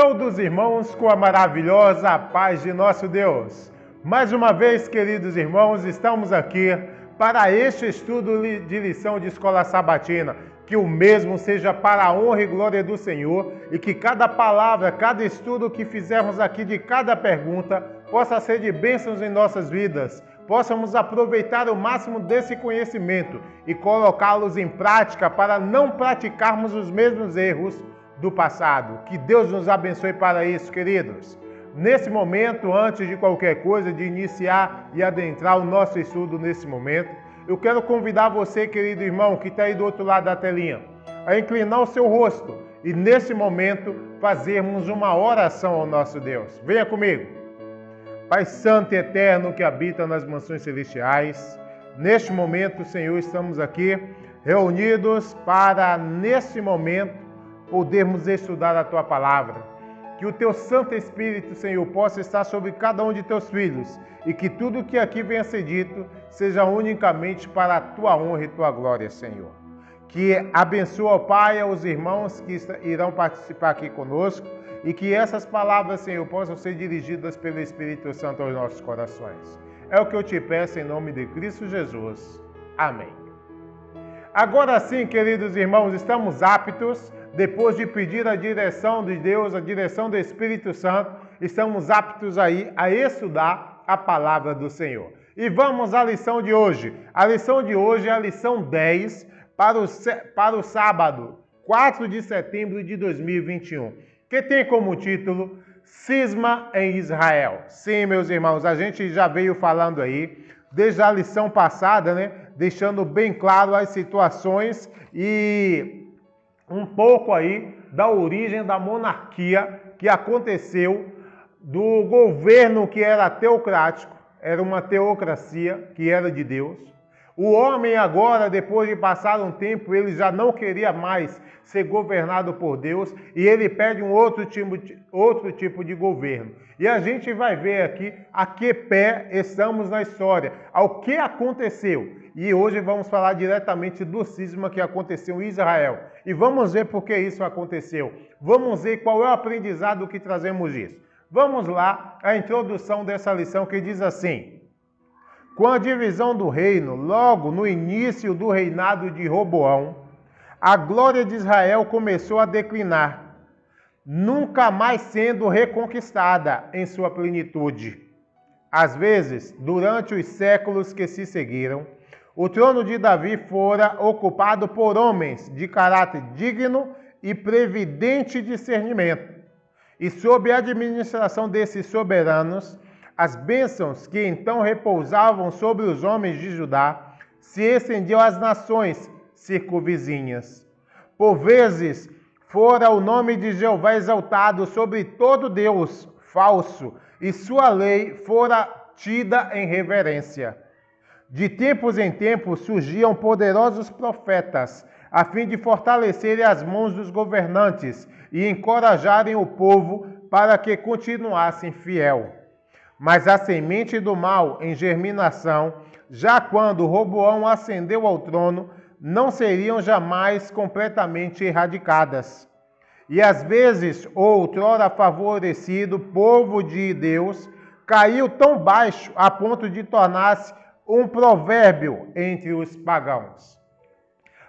Saúdos, irmãos, com a maravilhosa paz de nosso Deus. Mais uma vez, queridos irmãos, estamos aqui para este estudo de lição de escola sabatina. Que o mesmo seja para a honra e glória do Senhor e que cada palavra, cada estudo que fizermos aqui de cada pergunta possa ser de bênçãos em nossas vidas. Possamos aproveitar o máximo desse conhecimento e colocá-los em prática para não praticarmos os mesmos erros do passado. Que Deus nos abençoe para isso, queridos. Nesse momento, antes de qualquer coisa, de iniciar e adentrar o nosso estudo nesse momento, eu quero convidar você, querido irmão, que está aí do outro lado da telinha, a inclinar o seu rosto e, nesse momento, fazermos uma oração ao nosso Deus. Venha comigo. Pai Santo e Eterno que habita nas mansões celestiais, neste momento, Senhor, estamos aqui reunidos para, nesse momento, podermos estudar a Tua Palavra. Que o Teu Santo Espírito, Senhor, possa estar sobre cada um de Teus filhos e que tudo que aqui venha a ser dito seja unicamente para a Tua honra e Tua glória, Senhor. Que abençoe, ó Pai, aos irmãos que irão participar aqui conosco e que essas palavras, Senhor, possam ser dirigidas pelo Espírito Santo aos nossos corações. É o que eu te peço em nome de Cristo Jesus. Amém. Agora sim, queridos irmãos, estamos aptos. Depois de pedir a direção de Deus, a direção do Espírito Santo, estamos aptos aí a estudar a palavra do Senhor. E vamos à lição de hoje. A lição de hoje é a lição 10 para o sábado, 4 de setembro de 2021, que tem como título Cisma em Israel. Sim, meus irmãos, a gente já veio falando aí, desde a lição passada, né, deixando bem claro as situações e um pouco aí da origem da monarquia que aconteceu, do governo que era teocrático, era uma teocracia que era de Deus. O homem agora, depois de passar um tempo, ele já não queria mais ser governado por Deus e ele pede um outro tipo de governo. E a gente vai ver aqui a que pé estamos na história, ao que aconteceu. E hoje vamos falar diretamente do cisma que aconteceu em Israel. E vamos ver por que isso aconteceu. Vamos ver qual é o aprendizado que trazemos disso. Vamos lá, a introdução dessa lição que diz assim: com a divisão do reino, logo no início do reinado de Roboão, a glória de Israel começou a declinar, nunca mais sendo reconquistada em sua plenitude. Às vezes, durante os séculos que se seguiram, o trono de Davi fora ocupado por homens de caráter digno e previdente discernimento. E sob a administração desses soberanos, as bênçãos que então repousavam sobre os homens de Judá se estendiam às nações circunvizinhas. Por vezes, fora o nome de Jeová exaltado sobre todo Deus falso, e sua lei fora tida em reverência. De tempos em tempos surgiam poderosos profetas, a fim de fortalecerem as mãos dos governantes e encorajarem o povo para que continuassem fiel. Mas a semente do mal em germinação, já quando Roboão ascendeu ao trono, não seriam jamais completamente erradicadas. E às vezes, outrora favorecido povo de Deus, caiu tão baixo a ponto de tornar-se um provérbio entre os pagãos.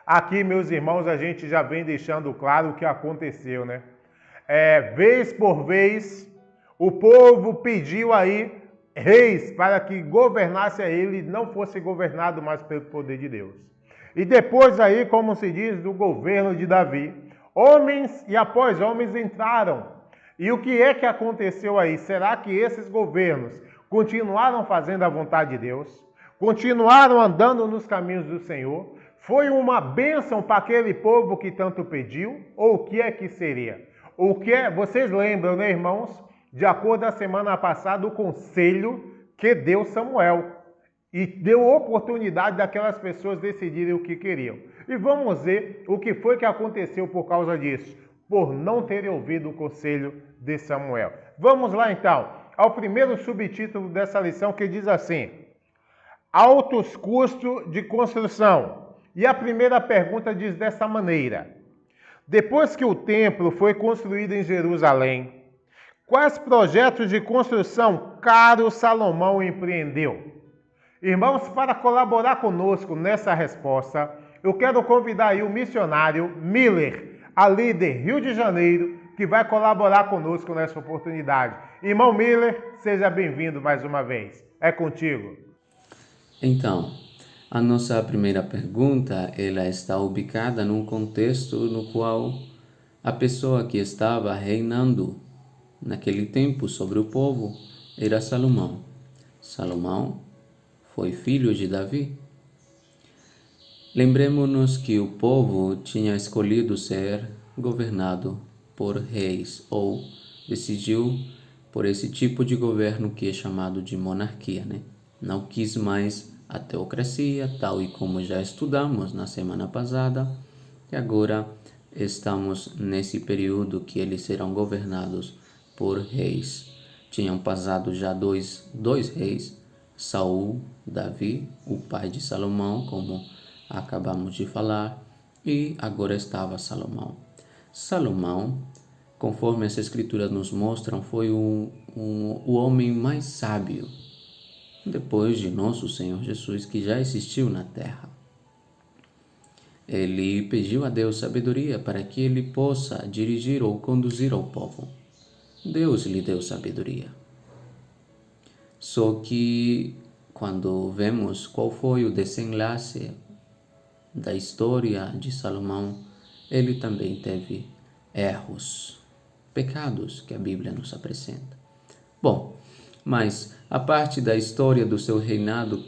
Aqui, meus irmãos, a gente já vem deixando claro o que aconteceu, né? Vez por vez, o povo pediu aí reis para que governasse a ele e não fosse governado mais pelo poder de Deus. E depois aí, como se diz, do governo de Davi, homens e após homens entraram. E o que é que aconteceu aí? Será que esses governos continuaram fazendo a vontade de Deus? Continuaram andando nos caminhos do Senhor? Foi uma bênção para aquele povo que tanto pediu? Ou o que é que seria? Vocês lembram, né, irmãos? De acordo com a semana passada, o conselho que deu Samuel. E deu oportunidade daquelas pessoas decidirem o que queriam. E vamos ver o que foi que aconteceu por causa disso. Por não terem ouvido o conselho de Samuel. Vamos lá então, ao primeiro subtítulo dessa lição que diz assim: altos custos de construção. E a primeira pergunta diz dessa maneira: depois que o templo foi construído em Jerusalém, Quais projetos de construção caro Salomão empreendeu? Irmãos, para colaborar conosco nessa resposta, eu quero convidar aí o missionário Miller, ali de Rio de Janeiro, que vai colaborar conosco nessa oportunidade. Irmão Miller, seja bem-vindo mais uma vez. É contigo. Então, a nossa primeira pergunta, ela está ubicada num contexto no qual a pessoa que estava reinando naquele tempo sobre o povo era Salomão. Salomão foi filho de Davi. Lembremos-nos que o povo tinha escolhido ser governado por reis, ou decidiu por esse tipo de governo que é chamado de monarquia, né? Não quis mais a teocracia, tal e como já estudamos na semana passada, e agora estamos nesse período que eles serão governados por reis. Tinham passado já dois reis, Saul, Davi, o pai de Salomão, como acabamos de falar, e agora estava Salomão. Salomão, conforme as escrituras nos mostram, foi o homem mais sábio, depois de nosso Senhor Jesus, que já existiu na terra. Ele pediu a Deus sabedoria para que ele possa dirigir ou conduzir ao povo. Deus lhe deu sabedoria. Só que quando vemos qual foi o desenlace da história de Salomão, ele também teve erros, pecados que a Bíblia nos apresenta. Bom, mas a parte da história do seu reinado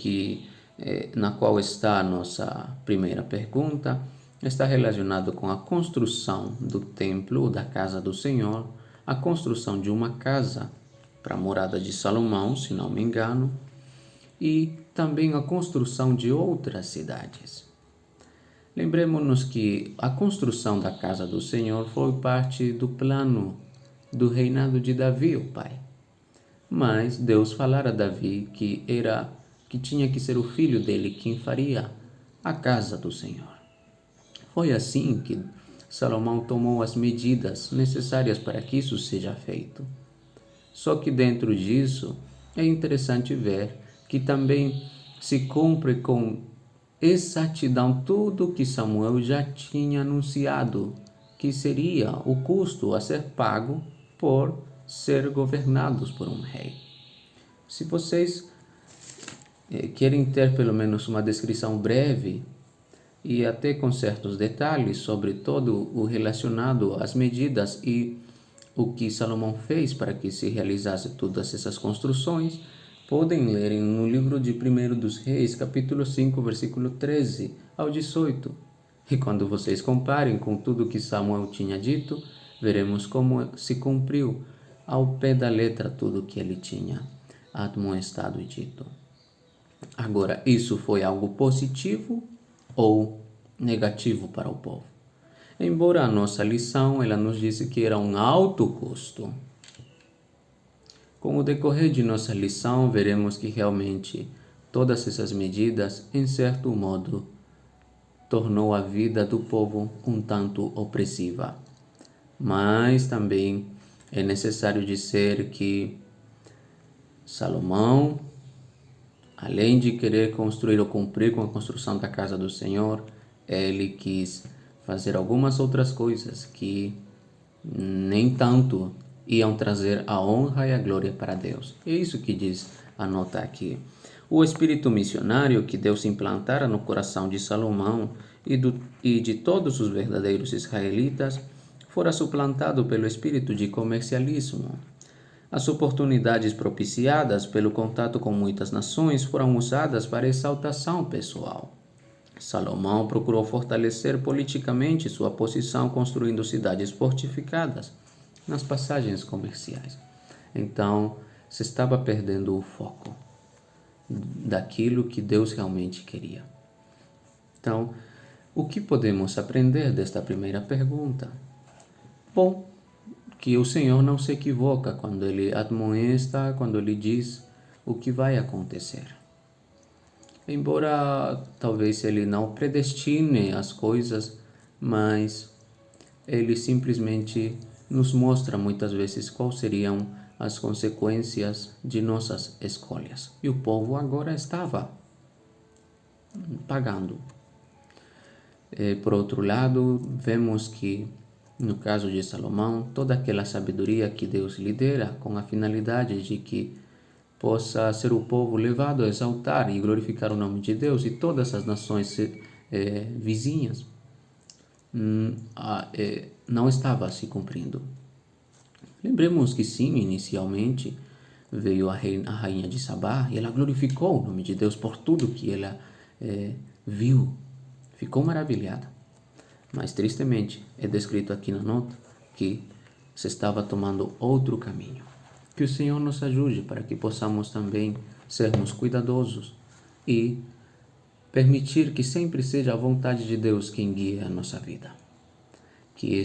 na qual está a nossa primeira pergunta está relacionado com a construção do templo, da casa do Senhor, a construção de uma casa para a morada de Salomão, se não me engano, e também a construção de outras cidades. Lembremos-nos que a construção da casa do Senhor foi parte do plano do reinado de Davi, o pai. Mas Deus falara a Davi que tinha que ser o filho dele quem faria a casa do Senhor. Foi assim que Salomão tomou as medidas necessárias para que isso seja feito. Só que dentro disso é interessante ver que também se cumpre com exatidão tudo que Samuel já tinha anunciado, que seria o custo a ser pago por ser governados por um rei. Se vocês querem ter pelo menos uma descrição breve e até com certos detalhes sobre todo o relacionado às medidas e o que Salomão fez para que se realizasse todas essas construções, podem ler no livro de 1 dos Reis, capítulo 5, versículo 13 ao 18. E quando vocês comparem com tudo que Samuel tinha dito, veremos como se cumpriu ao pé da letra tudo que ele tinha admoestado e dito. Agora, isso foi algo positivo ou negativo para o povo? Embora a nossa lição ela nos disse que era um alto custo, com o decorrer de nossa lição, veremos que realmente todas essas medidas, em certo modo, tornou a vida do povo um tanto opressiva. Mas também é necessário dizer que Salomão, além de querer construir ou cumprir com a construção da casa do Senhor, ele quis fazer algumas outras coisas que nem tanto iam trazer a honra e a glória para Deus. É isso que diz a nota aqui. O espírito missionário que Deus implantara no coração de Salomão e de todos os verdadeiros israelitas fora suplantado pelo espírito de comercialismo. As oportunidades propiciadas pelo contato com muitas nações foram usadas para exaltação pessoal. Salomão procurou fortalecer politicamente sua posição construindo cidades fortificadas nas passagens comerciais. Então, se estava perdendo o foco daquilo que Deus realmente queria. Então, o que podemos aprender desta primeira pergunta? Bom, que o Senhor não se equivoca quando Ele admoesta, quando Ele diz o que vai acontecer. Embora talvez Ele não predestine as coisas, mas Ele simplesmente nos mostra muitas vezes quais seriam as consequências de nossas escolhas. E o povo agora estava pagando. Por outro lado, vemos que, no caso de Salomão, toda aquela sabedoria que Deus lhe dera com a finalidade de que possa ser o povo levado a exaltar e glorificar o nome de Deus e todas as nações vizinhas, não estava se cumprindo. Lembremos que sim, inicialmente veio a rainha de Sabá e ela glorificou o nome de Deus por tudo que ela viu. Ficou maravilhada. Mas, tristemente, é descrito aqui na nota que se estava tomando outro caminho. Que o Senhor nos ajude para que possamos também sermos cuidadosos e permitir que sempre seja a vontade de Deus quem guie a nossa vida. Que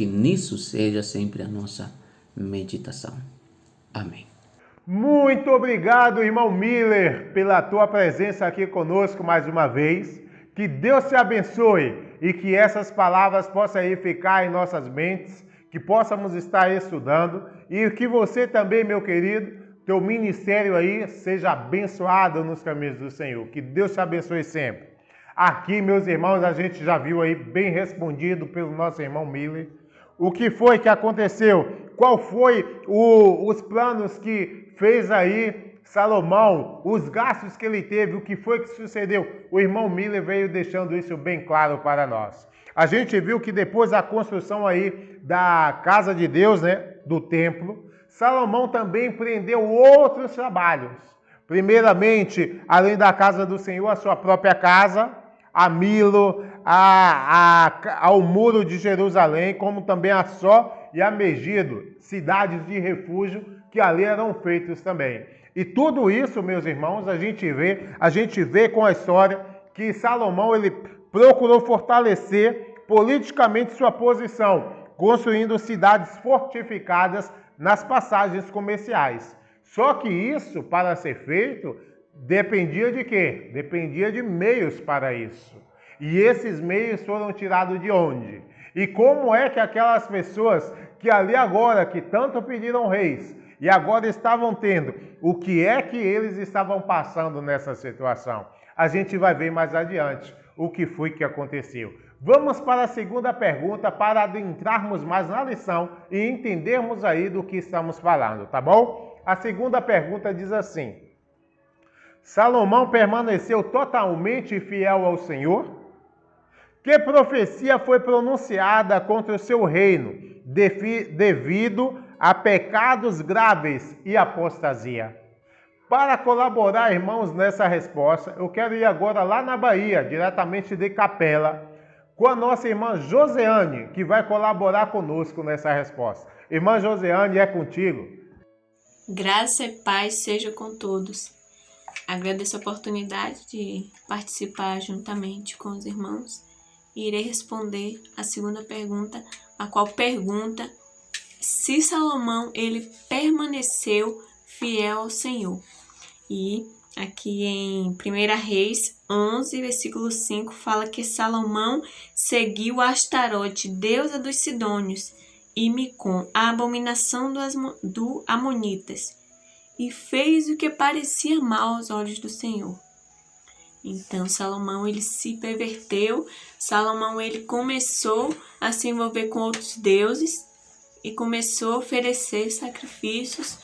nisso seja sempre a nossa meditação. Amém. Muito obrigado, irmão Miller, pela tua presença aqui conosco mais uma vez. Que Deus te abençoe e que essas palavras possam aí ficar em nossas mentes, que possamos estar estudando e que você também, meu querido, teu ministério aí seja abençoado nos caminhos do Senhor. Que Deus te abençoe sempre. Aqui, meus irmãos, a gente já viu aí bem respondido pelo nosso irmão Miller. O que foi que aconteceu? Qual foi os planos que fez aí Salomão? Os gastos que ele teve? O que foi que sucedeu? O irmão Miller veio deixando isso bem claro para nós. A gente viu que depois da construção aí da casa de Deus, né, do templo, Salomão também empreendeu outros trabalhos. Primeiramente, além da casa do Senhor, a sua própria casa, a Milo, ao muro de Jerusalém, como também a Só e a Megido, cidades de refúgio que ali eram feitos também. E tudo isso, meus irmãos, a gente vê com a história que Salomão ele procurou fortalecer politicamente sua posição, construindo cidades fortificadas nas passagens comerciais. Só que isso, para ser feito, dependia de quê? Dependia de meios para isso. E esses meios foram tirados de onde? E como é que aquelas pessoas que ali agora, que tanto pediram reis, e agora estavam tendo, o que é que eles estavam passando nessa situação? A gente vai ver mais adiante o que foi que aconteceu. Vamos para a segunda pergunta para adentrarmos mais na lição e entendermos aí do que estamos falando, tá bom? A segunda pergunta diz assim: Salomão permaneceu totalmente fiel ao Senhor? Que profecia foi pronunciada contra o seu reino devido a pecados graves e apostasia? Para colaborar, irmãos, nessa resposta, eu quero ir agora lá na Bahia, diretamente de Capela, com a nossa irmã Joseane, que vai colaborar conosco nessa resposta. Irmã Joseane, é contigo. Graça e paz seja com todos. Agradeço a oportunidade de participar juntamente com os irmãos e irei responder a segunda pergunta, a qual pergunta se Salomão ele permaneceu fiel ao Senhor. E aqui em 1 Reis 11, versículo 5, fala que Salomão seguiu Astarote, deusa dos Sidônios, e Micom, a abominação do Amonitas, e fez o que parecia mal aos olhos do Senhor. Então Salomão ele se perverteu, Salomão ele começou a se envolver com outros deuses e começou a oferecer sacrifícios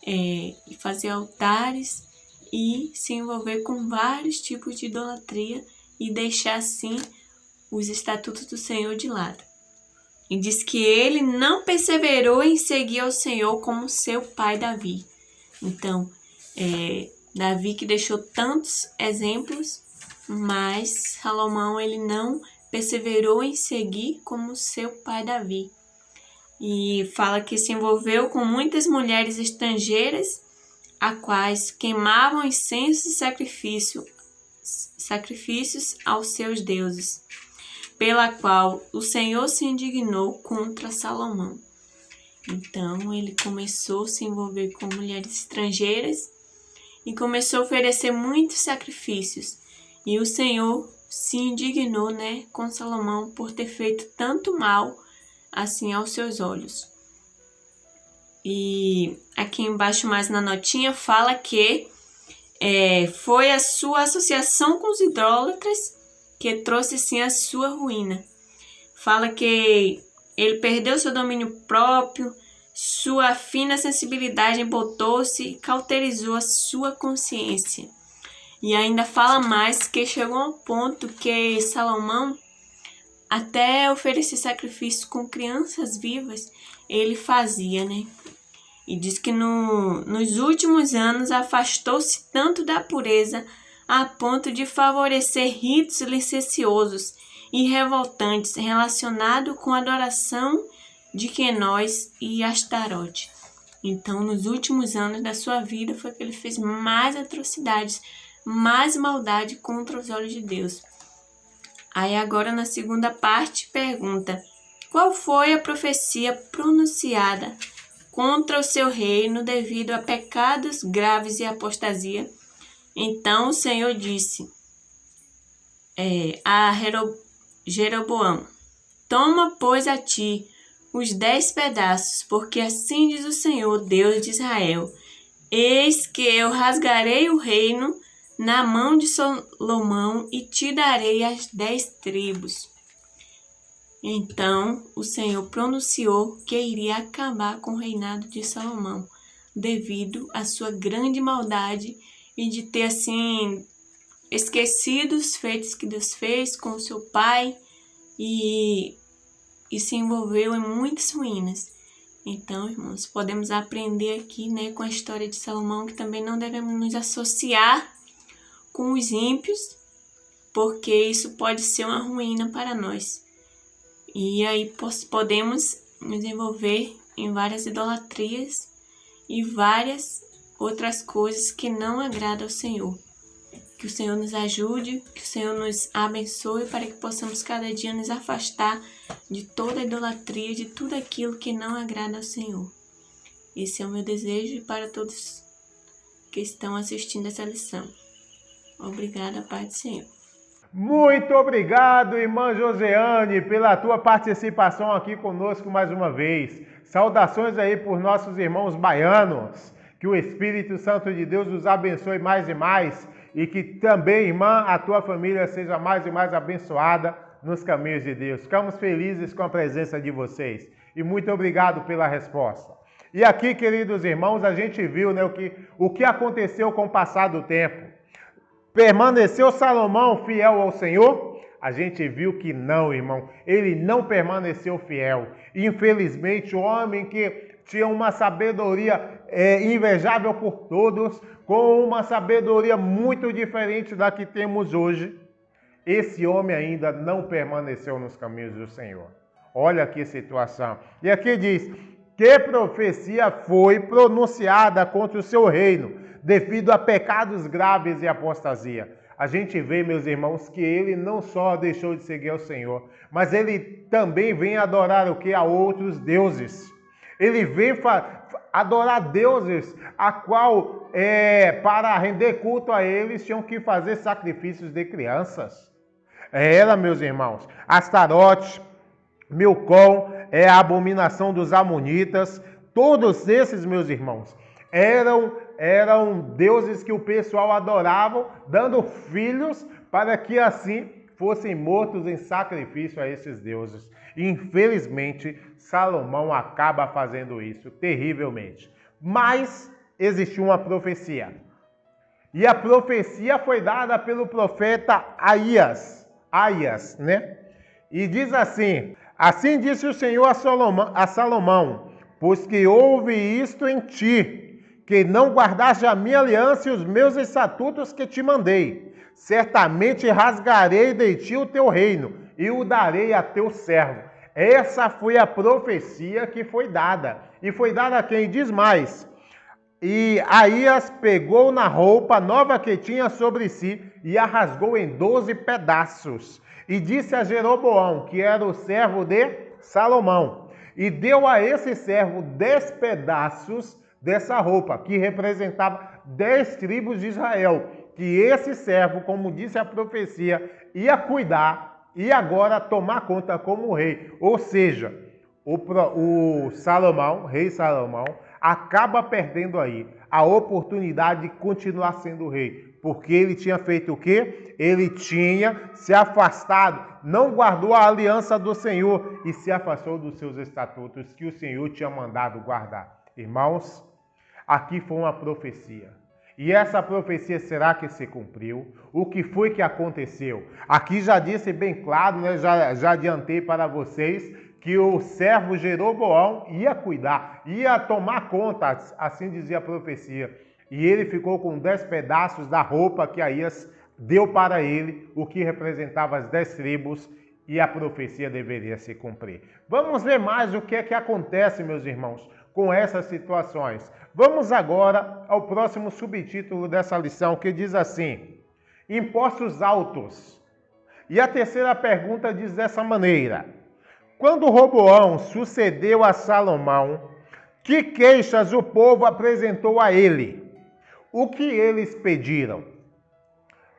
e fazer altares e se envolver com vários tipos de idolatria e deixar assim os estatutos do Senhor de lado. E diz que ele não perseverou em seguir ao Senhor como seu pai Davi. Então, Davi que deixou tantos exemplos, mas Salomão ele não perseverou em seguir como seu pai Davi. E fala que se envolveu com muitas mulheres estrangeiras, a quais queimavam incenso e sacrifícios aos seus deuses, pela qual o Senhor se indignou contra Salomão. Então ele começou a se envolver com mulheres estrangeiras e começou a oferecer muitos sacrifícios. E o Senhor se indignou, com Salomão por ter feito tanto mal assim aos seus olhos. E aqui embaixo, mais na notinha, fala que foi a sua associação com os idólatras que trouxe sim a sua ruína. Fala que ele perdeu seu domínio próprio, sua fina sensibilidade embotou-se e cauterizou a sua consciência. E ainda fala mais que chegou ao ponto que Salomão, até oferecer sacrifício com crianças vivas, ele fazia, né? E diz que nos últimos anos afastou-se tanto da pureza a ponto de favorecer ritos licenciosos e revoltantes relacionados com a adoração de Quenós e Astarote. Então, nos últimos anos da sua vida, foi que ele fez mais atrocidades, mais maldade contra os olhos de Deus. Aí agora, na segunda parte, pergunta: qual foi a profecia pronunciada contra o seu reino devido a pecados graves e apostasia? Então o Senhor disse a Jeroboão: toma, pois, a ti os 10 pedaços, porque assim diz o Senhor, Deus de Israel: eis que eu rasgarei o reino na mão de Salomão e te darei as 10 tribos. Então o Senhor pronunciou que iria acabar com o reinado de Salomão, devido à sua grande maldade e de ter assim esquecido os feitos que Deus fez com o seu pai e se envolveu em muitas ruínas. Então, irmãos, podemos aprender aqui, né, com a história de Salomão, que também não devemos nos associar com os ímpios, porque isso pode ser uma ruína para nós. E aí podemos nos envolver em várias idolatrias e várias outras coisas que não agradam ao Senhor. Que o Senhor nos ajude, que o Senhor nos abençoe para que possamos cada dia nos afastar de toda a idolatria, de tudo aquilo que não agrada ao Senhor. Esse é o meu desejo para todos que estão assistindo essa lição. Obrigada, Pai do Senhor. Muito obrigado, irmã Josiane, pela tua participação aqui conosco mais uma vez. Saudações aí por nossos irmãos baianos. Que o Espírito Santo de Deus os abençoe mais e mais e que também, irmã, a tua família seja mais e mais abençoada nos caminhos de Deus. Ficamos felizes com a presença de vocês e muito obrigado pela resposta. E aqui, queridos irmãos, a gente viu, né, o que aconteceu com o passar do tempo. Permaneceu Salomão fiel ao Senhor? A gente viu que não, irmão. Ele não permaneceu fiel. Infelizmente, o homem que tinha uma sabedoria invejável por todos, com uma sabedoria muito diferente da que temos hoje, esse homem ainda não permaneceu nos caminhos do Senhor. Olha que situação. E aqui diz: que profecia foi pronunciada contra o seu reino, devido a pecados graves e apostasia. A gente vê, meus irmãos, que ele não só deixou de seguir ao Senhor, mas ele também vem adorar o que? A outros deuses. Ele vem adorar deuses, a qual, para render culto a eles, tinham que fazer sacrifícios de crianças. Era, meus irmãos, Astarote, Milcom, a abominação dos amonitas, todos esses, meus irmãos, eram deuses que o pessoal adorava, dando filhos para que assim fossem mortos em sacrifício a esses deuses. Infelizmente, Salomão acaba fazendo isso terrivelmente. Mas existiu uma profecia. E a profecia foi dada pelo profeta Aias, né? E diz assim: assim disse o Senhor a Salomão, pois que houve isto em ti, que não guardaste a minha aliança e os meus estatutos que te mandei. Certamente rasgarei de ti o teu reino e o darei a teu servo. Essa foi a profecia que foi dada. E foi dada a quem? Diz mais: e Aias pegou na roupa nova que tinha sobre si e a rasgou em 12 pedaços. E disse a Jeroboão, que era o servo de Salomão, e deu a esse servo 10 pedaços dessa roupa, que representava 10 tribos de Israel, que esse servo, como disse a profecia, ia cuidar e agora tomar conta como rei. Ou seja, o Salomão, rei Salomão, acaba perdendo aí a oportunidade de continuar sendo rei. Porque ele tinha feito o quê? Ele tinha se afastado, não guardou a aliança do Senhor e se afastou dos seus estatutos que o Senhor tinha mandado guardar. Irmãos, aqui foi uma profecia. E essa profecia será que se cumpriu? O que foi que aconteceu? Aqui já disse bem claro, né? já adiantei para vocês que o servo Jeroboão ia cuidar, ia tomar conta, assim dizia a profecia. E ele ficou com 10 pedaços da roupa que Aías deu para ele, o que representava as 10 tribos, e a profecia deveria se cumprir. Vamos ver mais o que é que acontece, meus irmãos, com essas situações. Vamos agora ao próximo subtítulo dessa lição, que diz assim: impostos altos. E a terceira pergunta diz dessa maneira: quando Roboão sucedeu a Salomão, que queixas o povo apresentou a ele? O que eles pediram?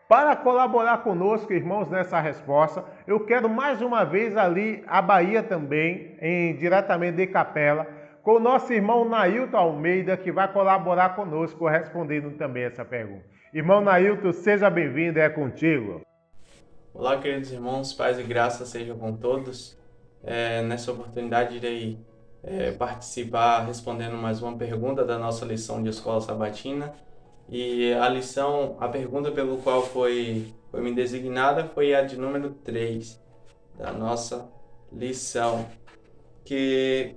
Para colaborar conosco, irmãos, nessa resposta, eu quero mais uma vez ali a Bahia também, diretamente de Capela, com o nosso irmão Nailton Almeida, que vai colaborar conosco, respondendo também essa pergunta. Irmão Nailton, seja bem-vindo, é contigo. Olá, queridos irmãos, paz e graça sejam com todos. Nessa oportunidade irei participar respondendo mais uma pergunta da nossa lição de Escola Sabatina. E a pergunta pelo qual foi me designada foi a de número 3 da nossa lição, que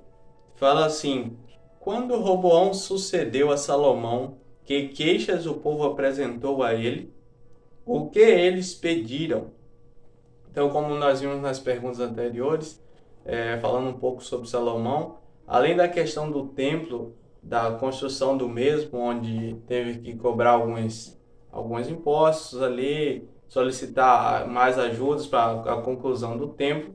fala assim: quando Roboão sucedeu a Salomão, que queixas o povo apresentou a ele? O que eles pediram? Então, como nós vimos nas perguntas anteriores, falando um pouco sobre Salomão, além da questão do templo, da construção do mesmo, onde teve que cobrar alguns impostos ali, solicitar mais ajudas para a conclusão do templo,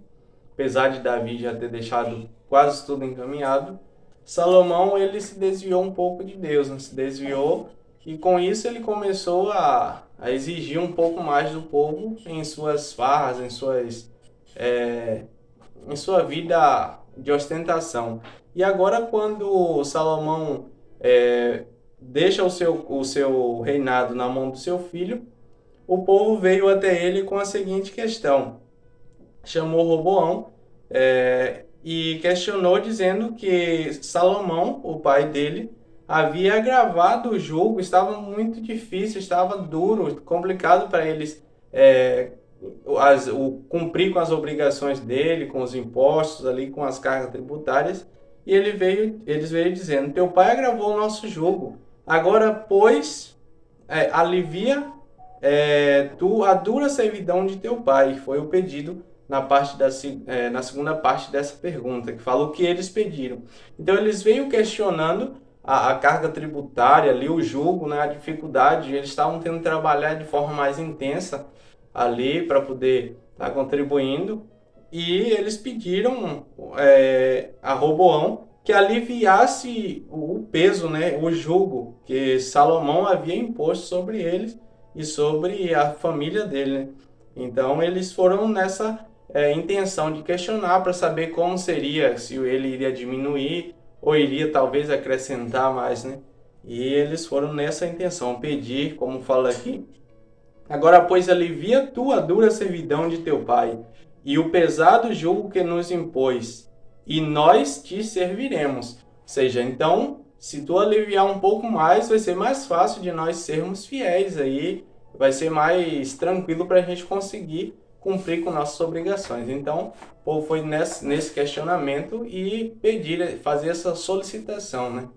apesar de Davi já ter deixado quase tudo encaminhado, Salomão ele se desviou um pouco de Deus, né? Se desviou, e com isso ele começou a exigir um pouco mais do povo em suas farras, em sua vida de ostentação. E agora, quando Salomão deixa o seu reinado na mão do seu filho, o povo veio até ele com a seguinte questão: chamou Roboão e questionou, dizendo que Salomão, o pai dele, havia agravado o jugo, estava muito difícil, estava duro, complicado para eles cumprir com as obrigações dele, com os impostos ali, com as cargas tributárias. E eles veio dizendo: teu pai agravou o nosso jugo, agora, pois, alivia a dura servidão de teu pai. Foi o pedido na segunda parte dessa pergunta, que fala o que eles pediram. Então eles veio questionando a carga tributária ali, o jugo, né, a dificuldade. Eles estavam tendo que trabalhar de forma mais intensa ali para poder estar contribuindo, e eles pediram a Roboão que aliviasse o peso, né, o jugo que Salomão havia imposto sobre eles e sobre a família dele, né? Então eles foram nessa intenção de questionar para saber como seria, se ele iria diminuir ou iria talvez acrescentar mais, né? E eles foram nessa intenção, pedir, como fala aqui: agora, pois, alivia tu a dura servidão de teu pai e o pesado jugo que nos impôs, e nós te serviremos. Ou seja, então, se tu aliviar um pouco mais, vai ser mais fácil de nós sermos fiéis aí, vai ser mais tranquilo para a gente conseguir cumprir com nossas obrigações. Então, o povo foi nesse questionamento e fazer essa solicitação, né?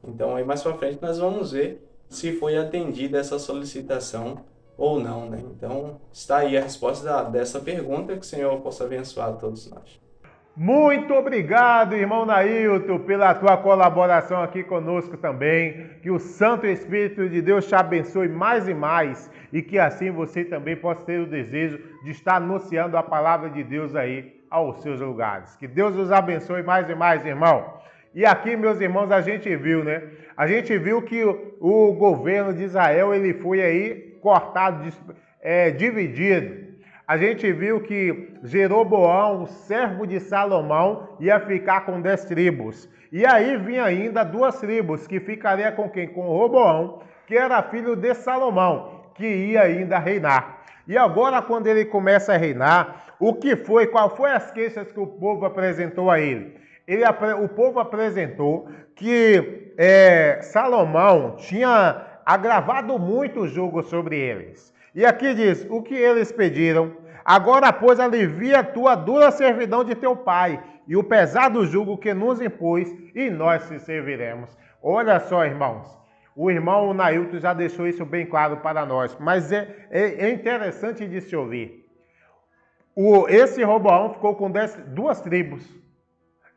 Então, aí mais para frente nós vamos ver se foi atendida essa solicitação ou não, né? Então, está aí a resposta dessa pergunta, que o Senhor possa abençoar a todos nós. Muito obrigado, irmão Nailton, pela tua colaboração aqui conosco também. Que o Santo Espírito de Deus te abençoe mais e mais, e que assim você também possa ter o desejo de estar anunciando a palavra de Deus aí aos seus lugares. Que Deus os abençoe mais e mais, irmão. E aqui, meus irmãos, a gente viu, né? A gente viu que o governo de Israel, ele foi aí cortado, dividido. A gente viu que Jeroboão, servo de Salomão, ia ficar com 10 tribos. E aí vinha ainda 2 tribos, que ficaria com quem? Com Roboão, que era filho de Salomão, que ia ainda reinar. E agora, quando ele começa a reinar, qual foi as queixas que o povo apresentou a ele? O povo apresentou que Salomão tinha agravado muito o jugo sobre eles. E aqui diz, o que eles pediram? Agora, pois, alivia a tua dura servidão de teu pai, e o pesado jugo que nos impôs, e nós te serviremos. Olha só, irmãos, o irmão Nailton já deixou isso bem claro para nós, mas é interessante de se ouvir. Esse Roboão ficou com 2 tribos.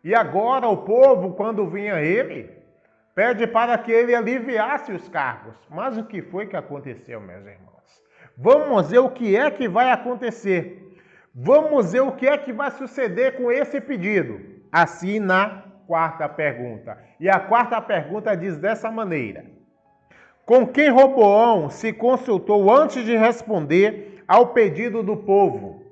E agora o povo, quando vinha ele, pede para que ele aliviasse os cargos. Mas o que foi que aconteceu, meus irmãos? Vamos ver o que é que vai acontecer. Vamos ver o que é que vai suceder com esse pedido. Assim na 4ª pergunta. E a 4ª pergunta diz dessa maneira: com quem Roboão se consultou antes de responder ao pedido do povo?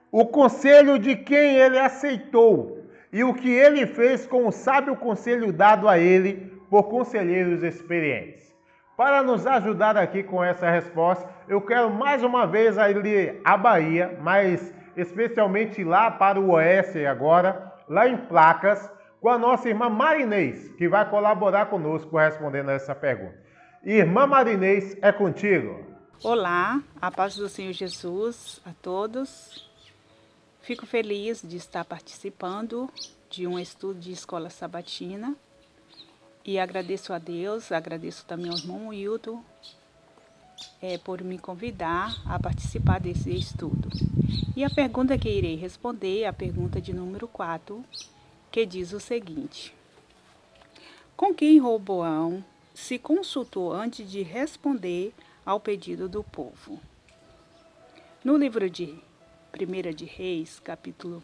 O conselho de quem ele aceitou e o que ele fez com o sábio conselho dado a ele por conselheiros experientes. Para nos ajudar aqui com essa resposta, eu quero mais uma vez ir à Bahia, mas especialmente lá para o oeste agora, lá em Placas, com a nossa irmã Marinês, que vai colaborar conosco respondendo a essa pergunta. Irmã Marinês, é contigo. Olá, a paz do Senhor Jesus a todos. Fico feliz de estar participando de um estudo de escola sabatina e agradeço a Deus, agradeço também ao irmão Wilton por me convidar a participar desse estudo. E a pergunta que irei responder é a pergunta de número 4, que diz o seguinte: com quem Roboão se consultou antes de responder ao pedido do povo? No livro de 1 de Reis, capítulo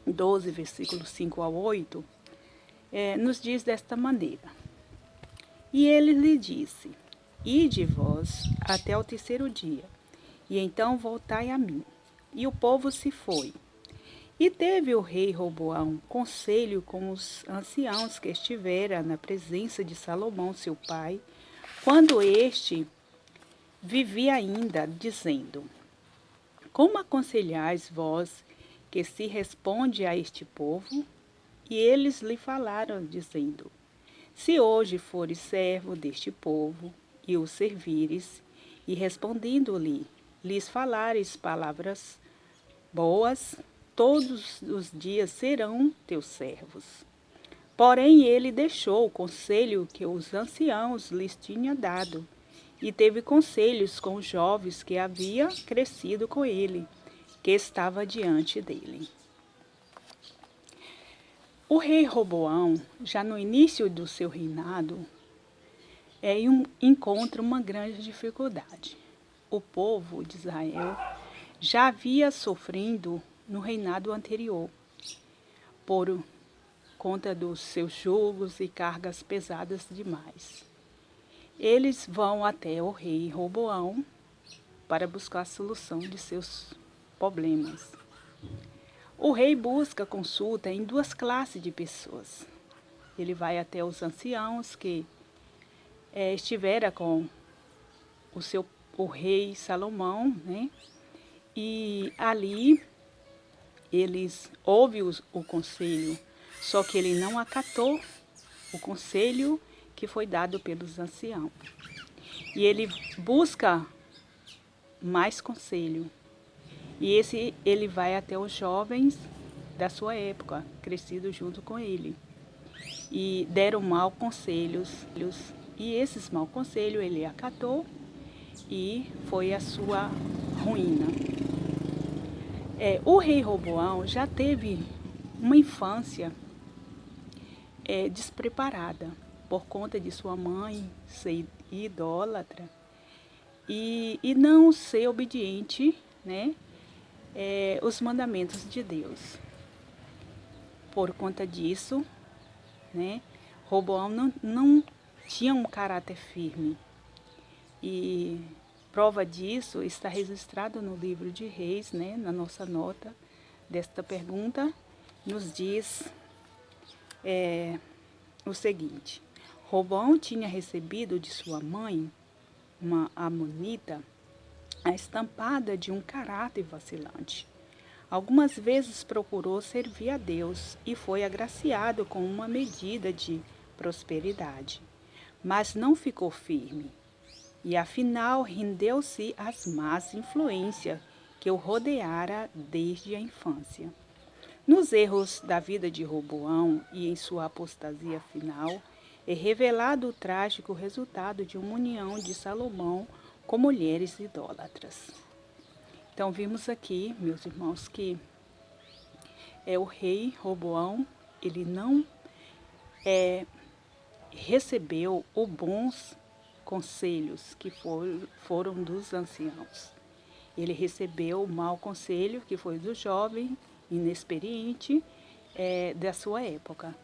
12, versículos 5 a 8, nos diz desta maneira: e ele lhe disse: ide vós até o 3º dia, e então voltai a mim. E o povo se foi. E teve o rei Roboão conselho com os anciãos que estivera na presença de Salomão, seu pai, quando este vivia ainda, dizendo: como aconselhais vós que se responde a este povo? E eles lhe falaram, dizendo: se hoje fores servo deste povo, e o servires, e respondendo-lhe, lhes falares palavras boas, todos os dias serão teus servos. Porém ele deixou o conselho que os anciãos lhes tinham dado, e teve conselhos com os jovens que havia crescido com ele, que estava diante dele. O rei Roboão, já no início do seu reinado, encontra uma grande dificuldade. O povo de Israel já havia sofrido no reinado anterior, por conta dos seus jugos e cargas pesadas demais. Eles vão até o rei Roboão para buscar a solução de seus problemas. O rei busca consulta em 2 classes de pessoas. Ele vai até os anciãos que estivera com o rei Salomão, né? E ali eles ouvem o conselho, só que ele não acatou o conselho que foi dado pelos anciãos. E ele busca mais conselho. E ele vai até os jovens da sua época, crescidos junto com ele. E deram maus conselhos. E esses maus conselhos ele acatou e foi a sua ruína. O rei Roboão já teve uma infância despreparada por conta de sua mãe ser idólatra e não ser obediente, né, os mandamentos de Deus. Por conta disso, né, Roboão não tinha um caráter firme e Prova disso está registrado no livro de Reis, né, na nossa nota desta pergunta, nos diz o seguinte: Roboão tinha recebido de sua mãe, uma amonita, a estampada de um caráter vacilante. Algumas vezes procurou servir a Deus e foi agraciado com uma medida de prosperidade, mas não ficou firme e afinal rendeu-se às más influências que o rodeara desde a infância. Nos erros da vida de Roboão e em sua apostasia final, é revelado o trágico resultado de uma união de Salomão com mulheres idólatras. Então vimos aqui, meus irmãos, que o rei Roboão, ele não recebeu os bons conselhos que foram dos anciãos. Ele recebeu o mau conselho, que foi do jovem, inexperiente, da sua época.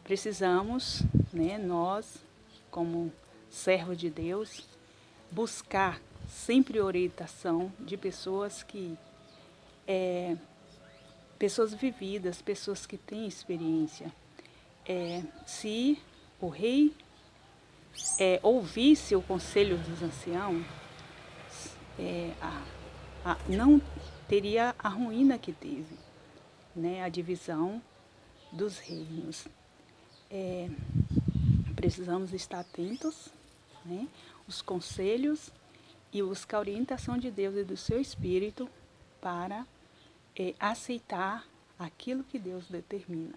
Precisamos, né, nós, como servos de Deus, buscar sempre orientação de pessoas pessoas vividas, pessoas que têm experiência. Se o rei ouvisse o conselho dos anciãos, não teria a ruína que teve, né, a divisão dos reinos. Precisamos estar atentos, né, os conselhos e buscar a orientação de Deus e do seu Espírito para aceitar aquilo que Deus determina.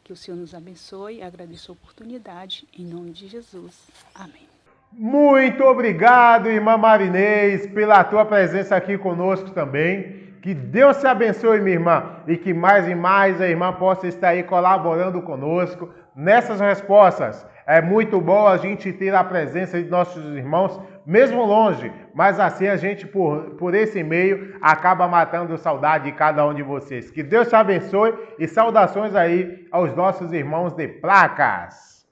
Que o Senhor nos abençoe. Agradeço a oportunidade. Em nome de Jesus. Amém. Muito obrigado, irmã Marinês, pela tua presença aqui conosco também. Que Deus te abençoe, minha irmã, e que mais e mais a irmã possa estar aí colaborando conosco nessas respostas. É muito bom a gente ter a presença de nossos irmãos, mesmo longe, mas assim a gente, por esse meio, acaba matando saudade de cada um de vocês. Que Deus te abençoe e saudações aí aos nossos irmãos de Placas.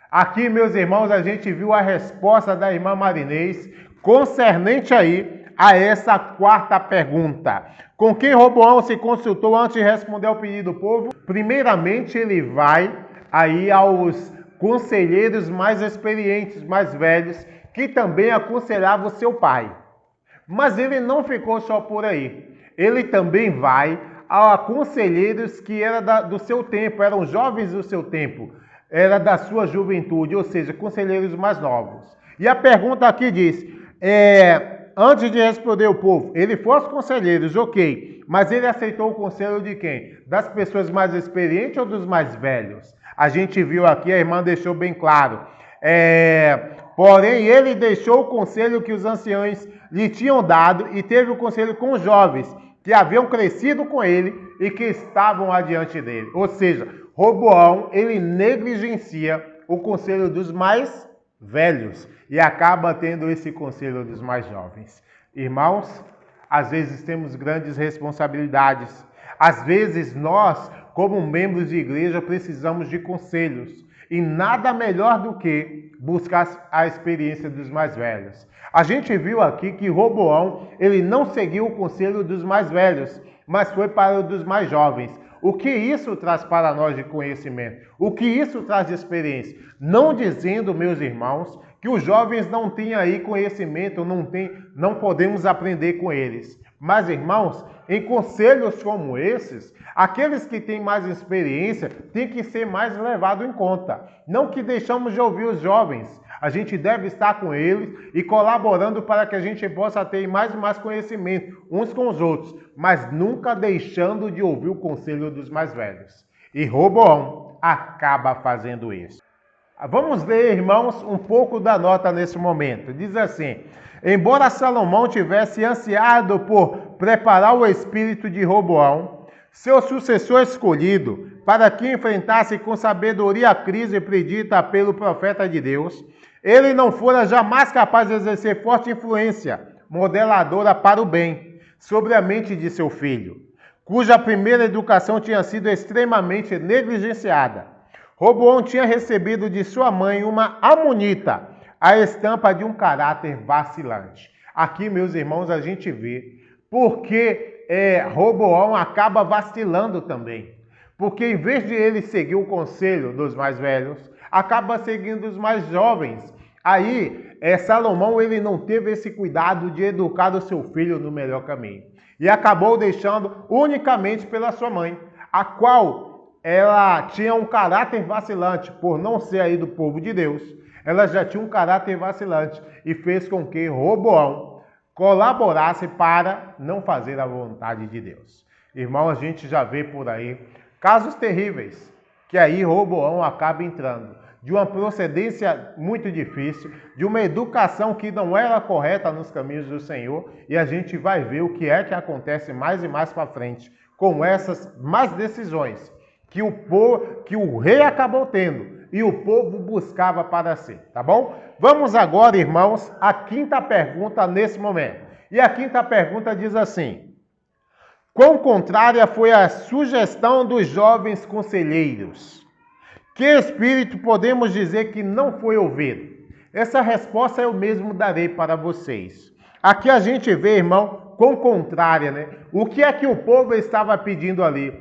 Aqui, meus irmãos, a gente viu a resposta da irmã Marinês concernente aí a essa quarta pergunta. Com quem Roboão se consultou antes de responder ao pedido do povo? Primeiramente, ele vai aí aos conselheiros mais experientes, mais velhos, que também aconselhavam o seu pai. Mas ele não ficou só por aí. Ele também vai a conselheiros que eram do seu tempo, eram jovens do seu tempo, era da sua juventude, ou seja, conselheiros mais novos. E a pergunta aqui diz, antes de responder o povo, ele foi aos conselheiros, ok, mas ele aceitou o conselho de quem? Das pessoas mais experientes ou dos mais velhos? A gente viu aqui, a irmã deixou bem claro. Porém, ele deixou o conselho que os anciãos lhe tinham dado e teve o conselho com os jovens, que haviam crescido com ele e que estavam adiante dele. Ou seja, Roboão, ele negligencia o conselho dos mais velhos e acaba tendo esse conselho dos mais jovens. Irmãos, às vezes temos grandes responsabilidades. Às vezes nós, como membros de igreja, precisamos de conselhos. E nada melhor do que buscar a experiência dos mais velhos. A gente viu aqui que Roboão, ele não seguiu o conselho dos mais velhos, mas foi para o dos mais jovens. O que isso traz para nós de conhecimento? O que isso traz de experiência? Não dizendo, meus irmãos, que os jovens não têm aí conhecimento, não podemos aprender com eles. Mas, irmãos, em conselhos como esses, aqueles que têm mais experiência têm que ser mais levados em conta. Não que deixamos de ouvir os jovens. A gente deve estar com eles e colaborando para que a gente possa ter mais e mais conhecimento uns com os outros, mas nunca deixando de ouvir o conselho dos mais velhos. E Roboão acaba fazendo isso. Vamos ler, irmãos, um pouco da nota nesse momento. Diz assim: embora Salomão tivesse ansiado por preparar o espírito de Roboão, seu sucessor escolhido, para que enfrentasse com sabedoria a crise predita pelo profeta de Deus, ele não fora jamais capaz de exercer forte influência modeladora para o bem sobre a mente de seu filho, cuja primeira educação tinha sido extremamente negligenciada. Roboão tinha recebido de sua mãe uma amonita, a estampa de um caráter vacilante. Aqui, meus irmãos, a gente vê porque Roboão acaba vacilando também. Porque em vez de ele seguir o conselho dos mais velhos, acaba seguindo os mais jovens. Aí, Salomão ele não teve esse cuidado de educar o seu filho no melhor caminho. E acabou deixando unicamente pela sua mãe, a qual ela tinha um caráter vacilante, por não ser aí do povo de Deus. Ela já tinha um caráter vacilante e fez com que Roboão colaborasse para não fazer a vontade de Deus. Irmão, a gente já vê por aí casos terríveis, que aí Roboão acaba entrando, de uma procedência muito difícil, de uma educação que não era correta nos caminhos do Senhor, e a gente vai ver o que é que acontece mais e mais para frente, com essas más decisões que o rei acabou tendo, e o povo buscava para si, tá bom? Vamos agora, irmãos, à quinta pergunta nesse momento. E a quinta pergunta diz assim: quão contrária foi a sugestão dos jovens conselheiros? Que espírito podemos dizer que não foi ouvido? Essa resposta eu mesmo darei para vocês. Aqui a gente vê, irmão, quão contrária, né? O que é que o povo estava pedindo ali?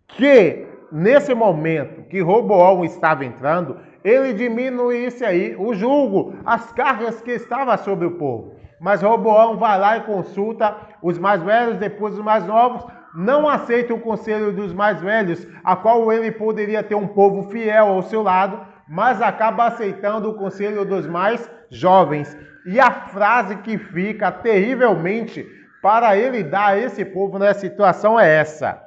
Que nesse momento que Roboão estava entrando, ele diminuísse aí o jugo, as cargas que estavam sobre o povo. Mas Roboão vai lá e consulta os mais velhos, depois os mais novos, não aceita o conselho dos mais velhos, a qual ele poderia ter um povo fiel ao seu lado, mas acaba aceitando o conselho dos mais jovens. E a frase que fica terrivelmente para ele dar a esse povo nessa situação é essa: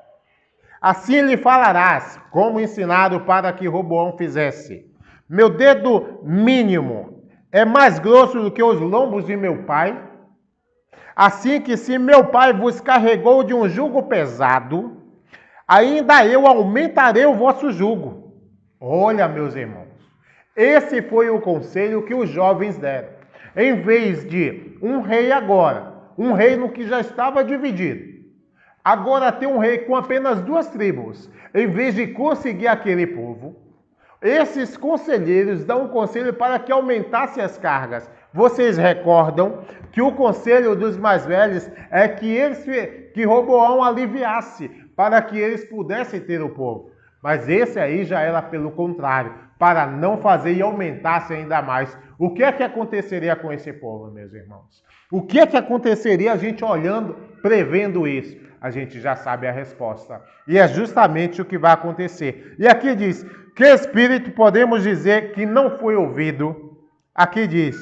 assim lhe falarás, como ensinado para que Roboão fizesse. Meu dedo mínimo é mais grosso do que os lombos de meu pai. Assim que se meu pai vos carregou de um jugo pesado, ainda eu aumentarei o vosso jugo. Olha, meus irmãos, esse foi o conselho que os jovens deram. Em vez de um rei agora, um reino que já estava dividido, agora tem um rei com apenas 2 tribos. Em vez de conseguir aquele povo, esses conselheiros dão um conselho para que aumentasse as cargas. Vocês recordam que o conselho dos mais velhos é que Roboão aliviasse para que eles pudessem ter o povo. Mas esse aí já era pelo contrário, para não fazer e aumentasse ainda mais. O que é que aconteceria com esse povo, meus irmãos? O que é que aconteceria a gente olhando, prevendo isso? A gente já sabe a resposta. E é justamente o que vai acontecer. E aqui diz: que espírito podemos dizer que não foi ouvido? Aqui diz: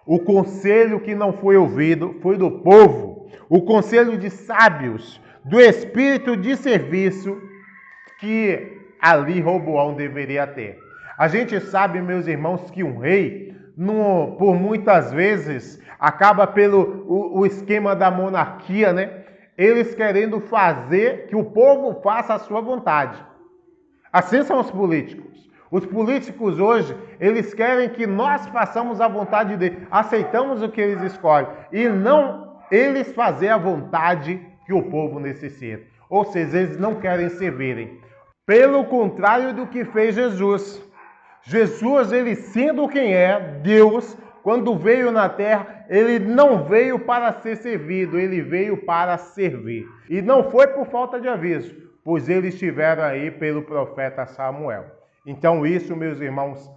o conselho que não foi ouvido foi do povo, o conselho de sábios, do espírito de serviço que ali Roboão deveria ter. A gente sabe, meus irmãos, que um rei, por muitas vezes, acaba pelo o esquema da monarquia, né? Eles querendo fazer que o povo faça a sua vontade. Assim são os políticos. Os políticos hoje, eles querem que nós façamos a vontade deles, aceitamos o que eles escolhem, e não eles fazer a vontade que o povo necessita. Ou seja, eles não querem servirem. Pelo contrário do que fez Jesus. Jesus, ele sendo quem é, Deus, quando veio na terra, ele não veio para ser servido, ele veio para servir. E não foi por falta de aviso, pois eles estiveram aí pelo profeta Samuel. Então isso, meus irmãos,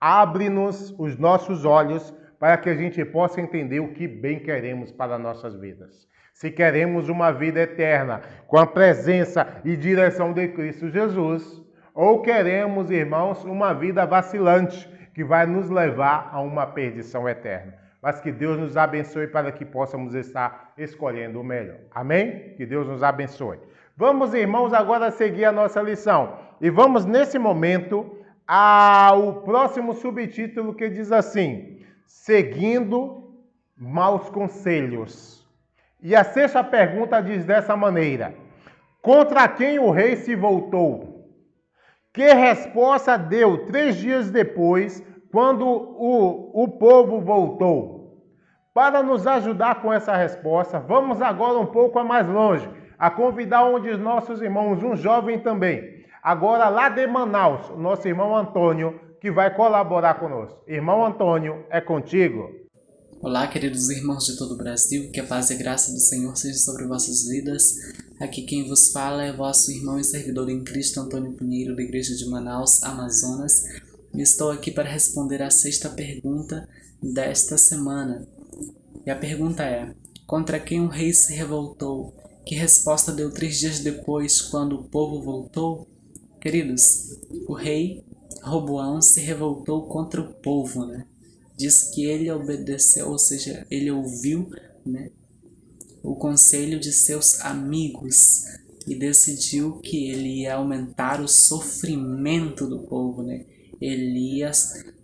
abre-nos os nossos olhos para que a gente possa entender o que bem queremos para nossas vidas. Se queremos uma vida eterna, com a presença e direção de Cristo Jesus, ou queremos, irmãos, uma vida vacilante, que vai nos levar a uma perdição eterna. Mas que Deus nos abençoe para que possamos estar escolhendo o melhor. Amém? Que Deus nos abençoe. Vamos, irmãos, agora seguir a nossa lição. E vamos, nesse momento, ao próximo subtítulo que diz assim: seguindo maus conselhos. E a sexta pergunta diz dessa maneira: contra quem o rei se voltou? Que resposta deu 3 dias depois, quando o povo voltou? Para nos ajudar com essa resposta, vamos agora um pouco mais longe, a convidar um de nossos irmãos, um jovem também, agora lá de Manaus, o nosso irmão Antônio, que vai colaborar conosco. Irmão Antônio, é contigo. Olá, queridos irmãos de todo o Brasil, que a paz e a graça do Senhor seja sobre vossas vidas. Aqui quem vos fala é vosso irmão e servidor em Cristo, Antônio Pinheiro, da Igreja de Manaus, Amazonas. E estou aqui para responder a 6ª pergunta desta semana. E a pergunta é: contra quem o rei se revoltou? Que resposta deu 3 dias depois, quando o povo voltou? Queridos, o rei Roboão se revoltou contra o povo, né? Diz que ele obedeceu, ou seja, ele ouviu, né, o conselho de seus amigos e decidiu que ele ia aumentar o sofrimento do povo, né? Ele ia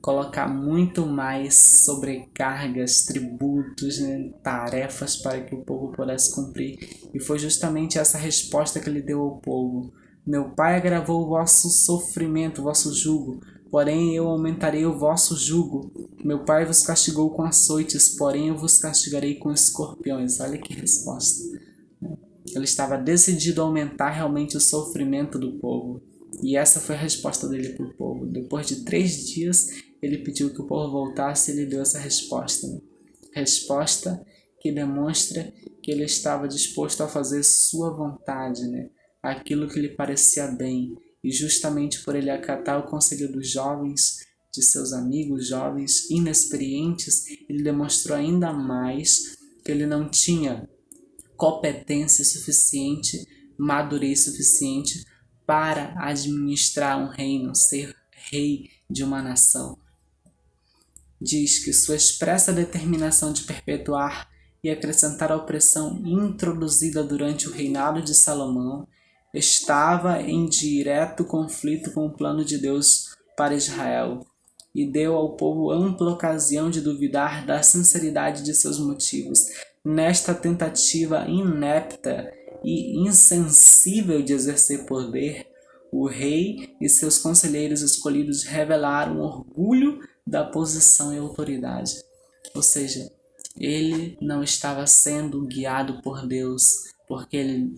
colocar muito mais sobrecargas, tributos, né, tarefas para que o povo pudesse cumprir. E foi justamente essa resposta que ele deu ao povo: meu pai agravou o vosso sofrimento, o vosso jugo, porém eu aumentarei o vosso jugo. Meu pai vos castigou com açoites, porém eu vos castigarei com escorpiões. Olha que resposta. Ele estava decidido a aumentar realmente o sofrimento do povo. E essa foi a resposta dele para o povo. Depois de 3 dias, ele pediu que o povo voltasse e ele deu essa resposta. Resposta que demonstra que ele estava disposto a fazer sua vontade, né? Aquilo que lhe parecia bem. E justamente por ele acatar o conselho dos jovens, de seus amigos jovens inexperientes, ele demonstrou ainda mais que ele não tinha competência suficiente, madurez suficiente para administrar um reino, ser rei de uma nação. Diz que sua expressa determinação de perpetuar e acrescentar a opressão introduzida durante o reinado de Salomão estava em direto conflito com o plano de Deus para Israel e deu ao povo ampla ocasião de duvidar da sinceridade de seus motivos. Nesta tentativa inepta e insensível de exercer poder, o rei e seus conselheiros escolhidos revelaram orgulho da posição e autoridade. Ou seja, ele não estava sendo guiado por Deus, porque ele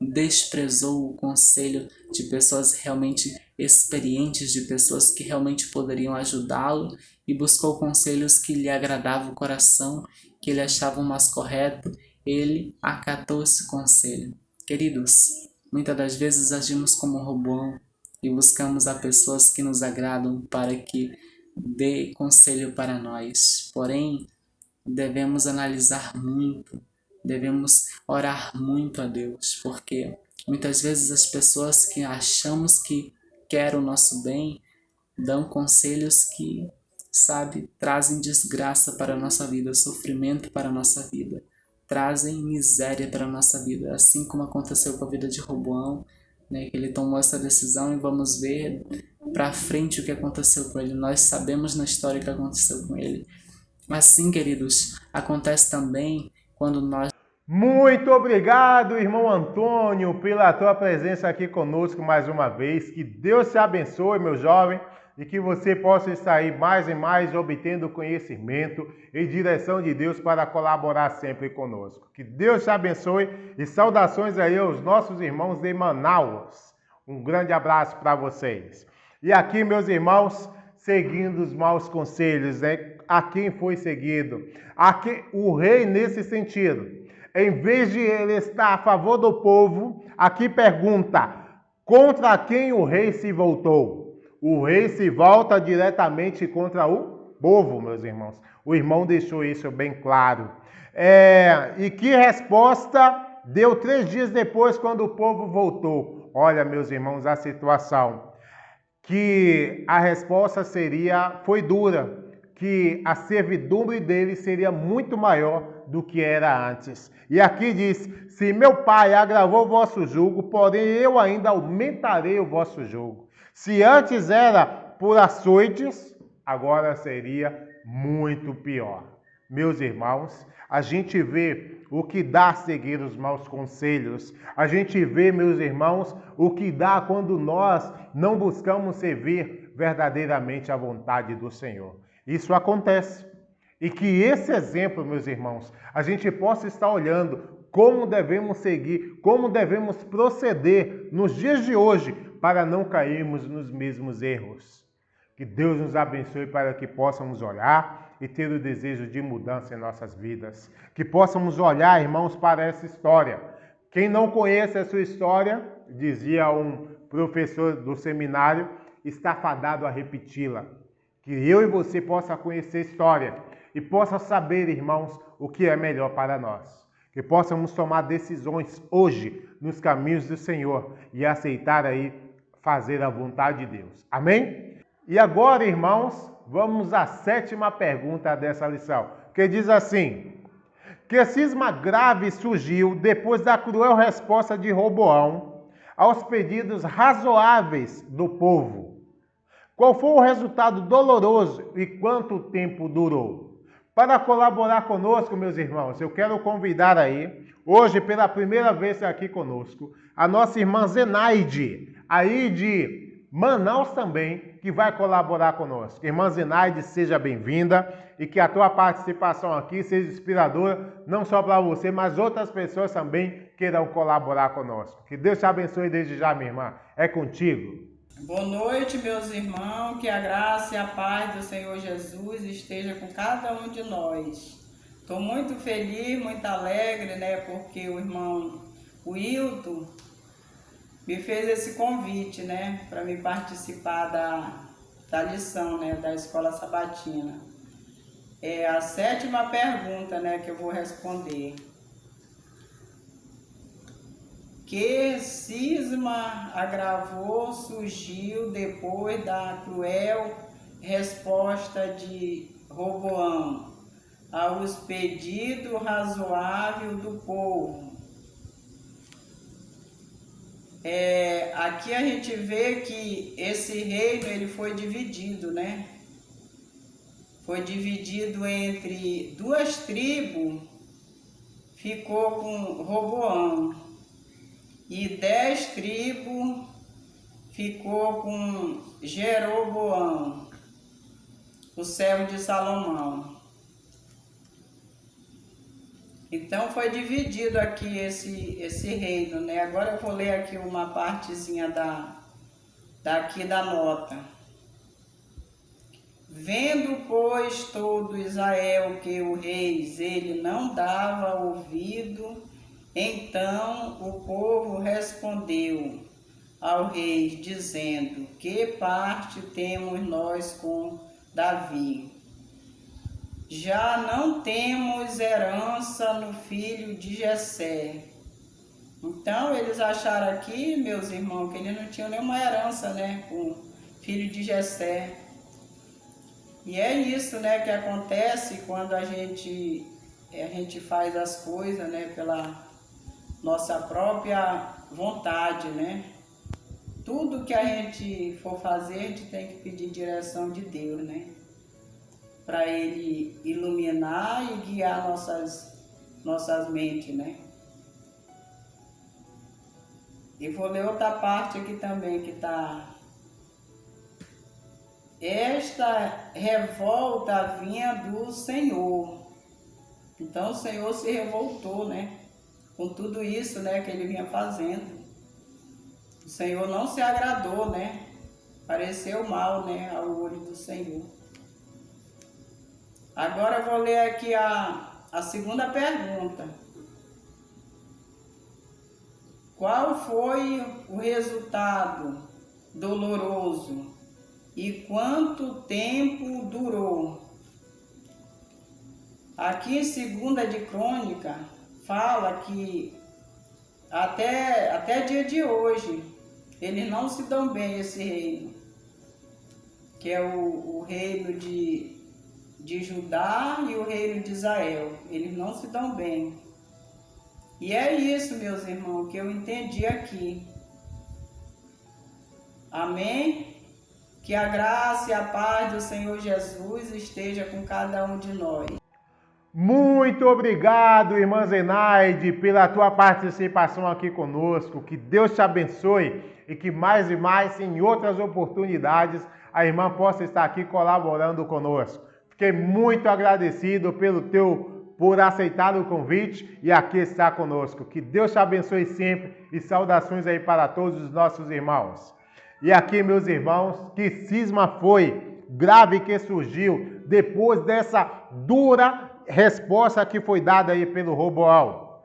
desprezou o conselho de pessoas realmente experientes, de pessoas que realmente poderiam ajudá-lo, e buscou conselhos que lhe agradavam o coração, que ele achava mais correto. Ele acatou esse conselho. Queridos, muitas das vezes agimos como Roboão e buscamos a pessoas que nos agradam para que dê conselho para nós. Porém, devemos analisar muito, devemos orar muito a Deus, porque muitas vezes as pessoas que achamos que querem o nosso bem dão conselhos que, trazem desgraça para a nossa vida, sofrimento para a nossa vida, trazem miséria para a nossa vida, assim como aconteceu com a vida de Roboão, né, que ele tomou essa decisão, e vamos ver para frente o que aconteceu com ele. Nós sabemos na história o que aconteceu com ele. Assim, queridos, acontece também quando nós... Muito obrigado, irmão Antônio, pela tua presença aqui conosco mais uma vez. Que Deus te abençoe, meu jovem, e que você possa estar mais e mais obtendo conhecimento e direção de Deus para colaborar sempre conosco. Que Deus te abençoe e saudações aí aos nossos irmãos de Manaus. Um grande abraço para vocês. E aqui, meus irmãos, seguindo os maus conselhos, né? A quem foi seguido? O rei, nesse sentido, em vez de ele estar a favor do povo, aqui pergunta: contra quem o rei se voltou? O rei se volta diretamente contra o povo, meus irmãos. O irmão deixou isso bem claro. E que resposta deu 3 dias depois, quando o povo voltou? Olha, meus irmãos, a situação. Que a resposta foi dura, que a servidumbre dele seria muito maior do que era antes. E aqui diz: se meu pai agravou o vosso jugo, porém eu ainda aumentarei o vosso jugo. Se antes era por açoites, agora seria muito pior. Meus irmãos, a gente vê o que dá seguir os maus conselhos. A gente vê, meus irmãos, o que dá quando nós não buscamos servir verdadeiramente a vontade do Senhor. Isso acontece. E que esse exemplo, meus irmãos, a gente possa estar olhando como devemos seguir, como devemos proceder nos dias de hoje para não cairmos nos mesmos erros. Que Deus nos abençoe para que possamos orar e ter o desejo de mudança em nossas vidas. Que possamos olhar, irmãos, para essa história. Quem não conhece a sua história, dizia um professor do seminário, está fadado a repeti-la. Que eu e você possa conhecer a história e possa saber, irmãos, o que é melhor para nós. Que possamos tomar decisões hoje nos caminhos do Senhor e aceitar aí fazer a vontade de Deus. Amém? E agora, irmãos, vamos à 7ª pergunta dessa lição, que diz assim: que cisma grave surgiu depois da cruel resposta de Roboão aos pedidos razoáveis do povo? Qual foi o resultado doloroso e quanto tempo durou? Para colaborar conosco, meus irmãos, eu quero convidar aí, hoje pela primeira vez aqui conosco, a nossa irmã Zenaide, aí de Manaus também, que vai colaborar conosco. Irmã Zenaide, seja bem-vinda e que a tua participação aqui seja inspiradora, não só para você, mas outras pessoas também queiram colaborar conosco. Que Deus te abençoe desde já, minha irmã. É contigo. Boa noite, meus irmãos, que a graça e a paz do Senhor Jesus esteja com cada um de nós. Estou muito feliz, muito alegre, né, porque o irmão Wilton me fez esse convite, né, para me participar da lição, né, da Escola Sabatina. É a 7ª pergunta, né, que eu vou responder. Que cisma agravou surgiu depois da cruel resposta de Roboão aos pedidos razoáveis do povo? Aqui a gente vê que esse reino ele foi dividido, né? Foi dividido entre 2 tribos, ficou com Roboão. E 10 tribos ficou com Jeroboão, o servo de Salomão. Então foi dividido aqui esse reino, né? Agora eu vou ler aqui uma partezinha daqui da nota. Vendo, pois, todo Israel que o rei ele não dava ouvido, então o povo respondeu ao rei, dizendo: que parte temos nós com Davi? Já não temos herança no filho de Jessé. Então eles acharam aqui, meus irmãos, que eles não tinham nenhuma herança, né, com o filho de Jessé. E é isso, né, que acontece quando a gente faz as coisas, né, pela nossa própria vontade, né? Tudo que a gente for fazer, a gente tem que pedir direção de Deus, né? Para Ele iluminar e guiar nossas mentes, né? E vou ler outra parte aqui também que está: esta revolta vinha do Senhor. Então o Senhor se revoltou, né? Com tudo isso, né, que ele vinha fazendo. O Senhor não se agradou, né? Pareceu mal, né, ao olho do Senhor. Agora eu vou ler aqui a 2ª pergunta. Qual foi o resultado doloroso e quanto tempo durou? Aqui em 2 de Crônica fala que até dia de hoje eles não se dão bem, esse reino, que é o reino de Judá e o reino de Israel. Eles não se dão bem. E é isso, meus irmãos, que eu entendi aqui. Amém? Que a graça e a paz do Senhor Jesus esteja com cada um de nós. Muito obrigado, irmã Zenaide, pela tua participação aqui conosco. Que Deus te abençoe e que mais e mais, em outras oportunidades, a irmã possa estar aqui colaborando conosco. Fiquei muito agradecido por aceitar o convite e aqui estar conosco. Que Deus te abençoe sempre e saudações aí para todos os nossos irmãos. E aqui, meus irmãos, que cisma foi grave que surgiu depois dessa dura resposta que foi dada aí pelo Roboão,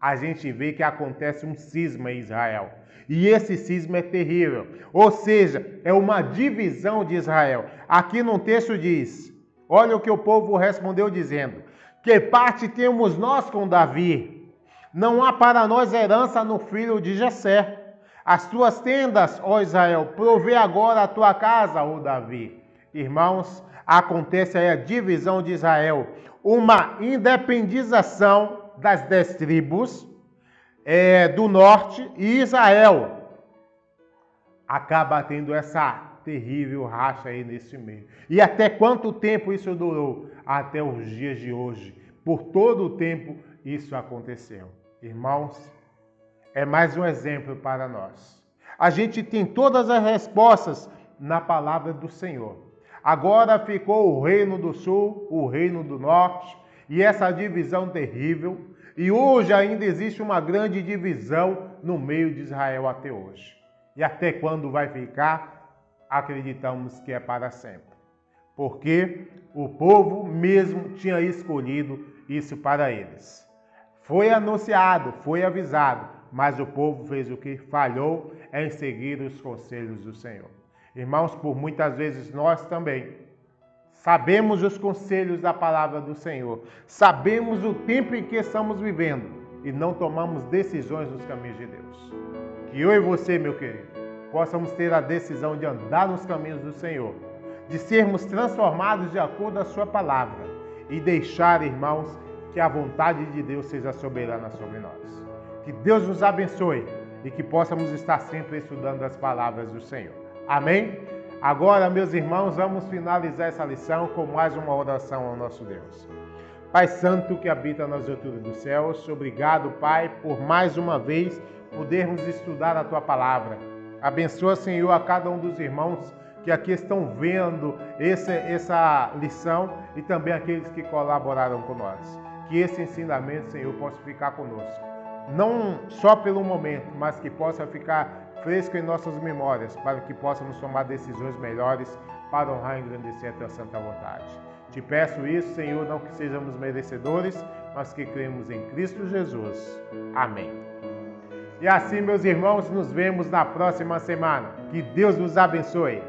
a gente vê que acontece um cisma em Israel. E esse cisma é terrível. Ou seja, é uma divisão de Israel. Aqui no texto diz, olha o que o povo respondeu dizendo, que parte temos nós com Davi? Não há para nós herança no filho de Jessé. As tuas tendas, ó Israel, provê agora a tua casa, ó Davi. Irmãos, acontece aí a divisão de Israel, uma independização das 10 tribos do norte, e Israel acaba tendo essa terrível racha aí nesse meio. E até quanto tempo isso durou? Até os dias de hoje. Por todo o tempo isso aconteceu. Irmãos, é mais um exemplo para nós. A gente tem todas as respostas na palavra do Senhor. Agora ficou o reino do sul, o reino do norte, e essa divisão terrível. E hoje ainda existe uma grande divisão no meio de Israel até hoje. E até quando vai ficar? Acreditamos que é para sempre. Porque o povo mesmo tinha escolhido isso para eles. Foi anunciado, foi avisado, mas o povo fez o que? Falhou em seguir os conselhos do Senhor. Irmãos, por muitas vezes nós também sabemos os conselhos da palavra do Senhor, sabemos o tempo em que estamos vivendo e não tomamos decisões nos caminhos de Deus. Que eu e você, meu querido, possamos ter a decisão de andar nos caminhos do Senhor, de sermos transformados de acordo com a sua palavra e deixar, irmãos, que a vontade de Deus seja soberana sobre nós. Que Deus nos abençoe e que possamos estar sempre estudando as palavras do Senhor. Amém? Agora, meus irmãos, vamos finalizar essa lição com mais uma oração ao nosso Deus. Pai Santo que habita nas alturas dos céus, obrigado, Pai, por mais uma vez podermos estudar a Tua palavra. Abençoa, Senhor, a cada um dos irmãos que aqui estão vendo essa lição e também aqueles que colaboraram com nós. Que esse ensinamento, Senhor, possa ficar conosco. Não só pelo momento, mas que possa ficar fresco em nossas memórias, para que possamos tomar decisões melhores para honrar e engrandecer a Tua santa vontade. Te peço isso, Senhor, não que sejamos merecedores, mas que cremos em Cristo Jesus. Amém. E assim, meus irmãos, nos vemos na próxima semana. Que Deus nos abençoe.